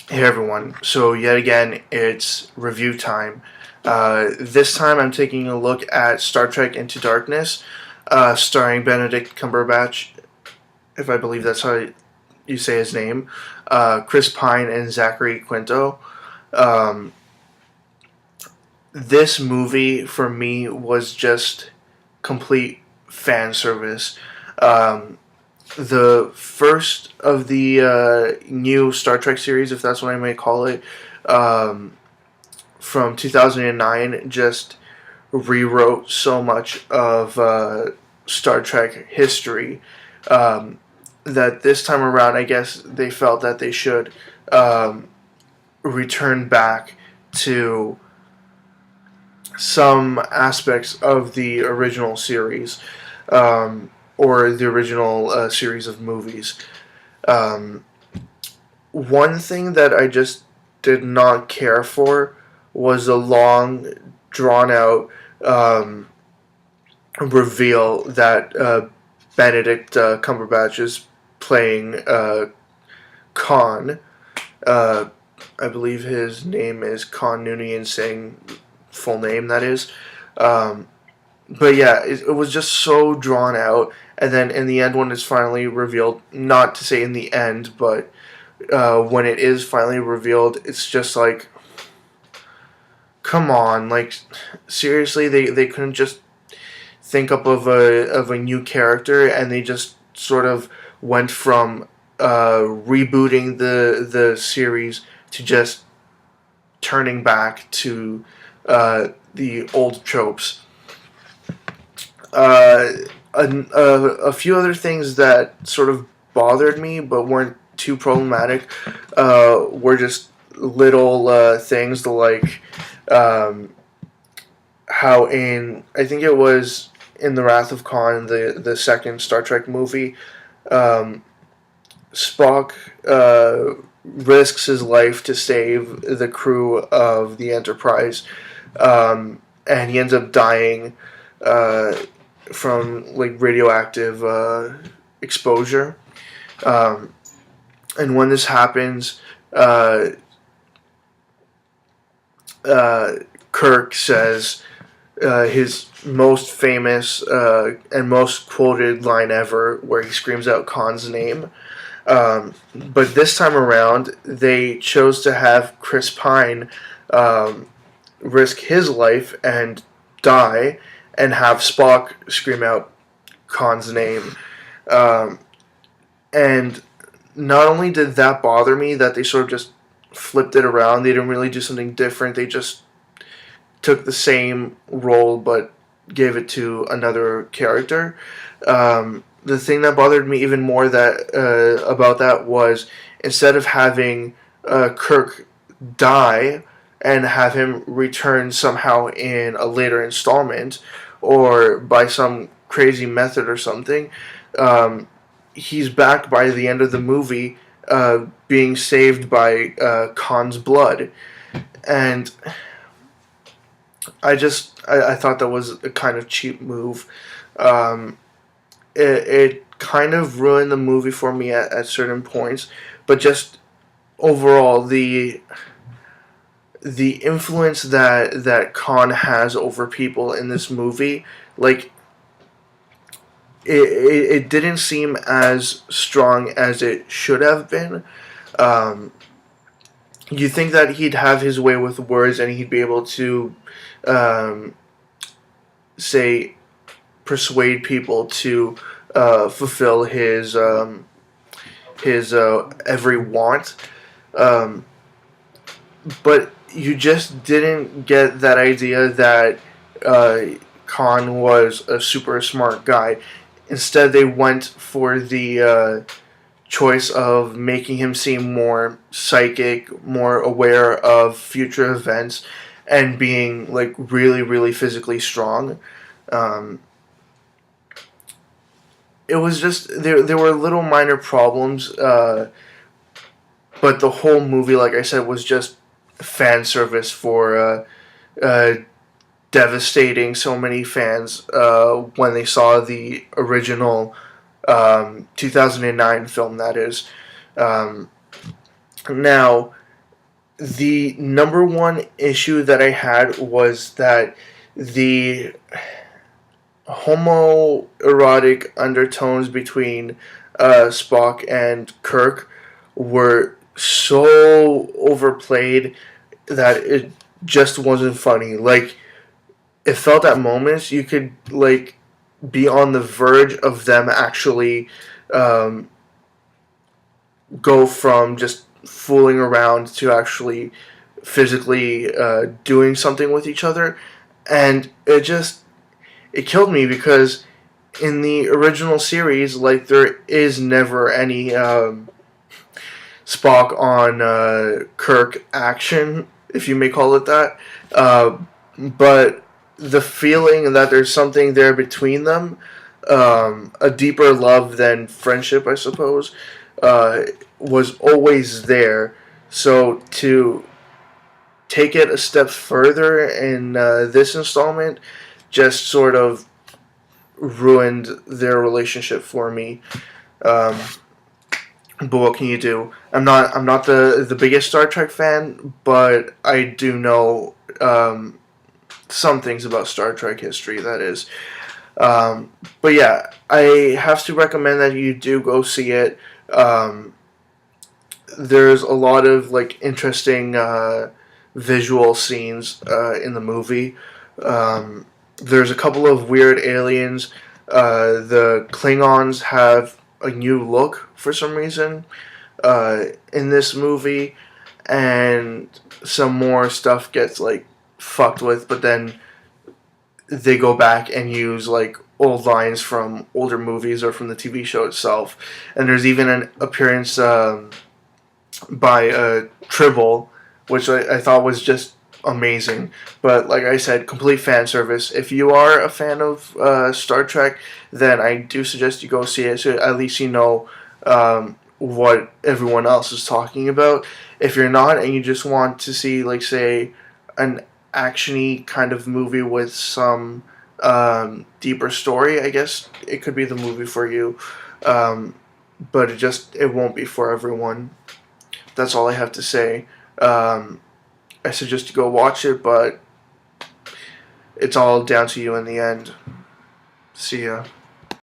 Hey everyone, so yet again it's review time. This time I'm taking a look at Star Trek Into Darkness, starring Benedict Cumberbatch, if I believe that's how you say his name, Chris Pine, and Zachary Quinto. Um, this movie for me was just complete fan service. Um, the first of the new Star Trek series, if that's what I may call it, um, from 2009 just rewrote so much of Star Trek history um, that this time around, I guess they felt that they should um, return back to some aspects of the original series or the original series of movies. Um, One thing that I just did not care for was a long, drawn out um, reveal that Benedict Cumberbatch is playing Khan. Uh, I believe his name is Khan Noonien Singh, full name that is. Um, but yeah, it was just so drawn out. And then in the end, when it's finally revealed, not to say in the end, but when it is finally revealed, it's just like, come on, like seriously, they couldn't just think up of a new character, and they just sort of went from rebooting the series to just turning back to the old tropes. Uh, a few other things that sort of bothered me but weren't too problematic were just little things like um, how in I think it was in the Wrath of Khan, the second Star Trek movie, um, Spock risks his life to save the crew of the Enterprise, and he ends up dying uh, from like radioactive exposure. Um, and when this happens, uh, uh, Kirk says his most famous and most quoted line ever, where he screams out Khan's name. But this time around, they chose to have Chris Pine um, risk his life and die, and have Spock scream out Khan's name. Um, and not only did that bother me, that they sort of just flipped it around. They didn't really do something different. They just took the same role but gave it to another character. The thing that bothered me even more that about that was, instead of having Kirk die and have him return somehow in a later installment or by some crazy method or something, um, he's back by the end of the movie being saved by Khan's blood. And I thought that was a kind of cheap move. Um, it kind of ruined the movie for me at certain points, but just overall the influence that Khan has over people in this movie, like it didn't seem as strong as it should have been. Um, you think that he'd have his way with words and he'd be able to um, say persuade people to fulfill his every want, um, but you just didn't get that idea that uh, Khan was a super smart guy. Instead, they went for the choice of making him seem more psychic, more aware of future events, and being like really, really physically strong. Um, it was just there were little minor problems, but the whole movie, like I said, was just fan service for uh, devastating so many fans when they saw the original 2009 film. That is, um, now the number one issue that I had was that the homoerotic undertones between Spock and Kirk were so overplayed that it just wasn't funny. Like, it felt at moments you could like be on the verge of them actually um, go from just fooling around to actually physically doing something with each other, and it killed me because in the original series, like, there is never any Spock on Kirk action, if you may call it that. Uh, but the feeling that there's something there between them, a deeper love than friendship, I suppose, uh, was always there. So to take it a step further in this installment just sort of ruined their relationship for me. Um, but what can you do? I'm not the biggest Star Trek fan, but I do know some things about Star Trek history. That is, but yeah, I have to recommend that you do go see it. Um, there's a lot of like interesting visual scenes in the movie. There's a couple of weird aliens. The Klingons have a new look for some reason in this movie, and some more stuff gets like fucked with, but then they go back and use like old lines from older movies or from the TV show itself. And there's even an appearance by Tribble, which I thought was just amazing. But like I said, complete fan service. If you are a fan of Star Trek, then I do suggest you go see it, so at least you know what everyone else is talking about. If you're not and you just want to see, like, say, an actiony kind of movie with some deeper story, I guess it could be the movie for you. But it won't be for everyone. That's all I have to say. I suggest you go watch it, but it's all down to you in the end. See ya.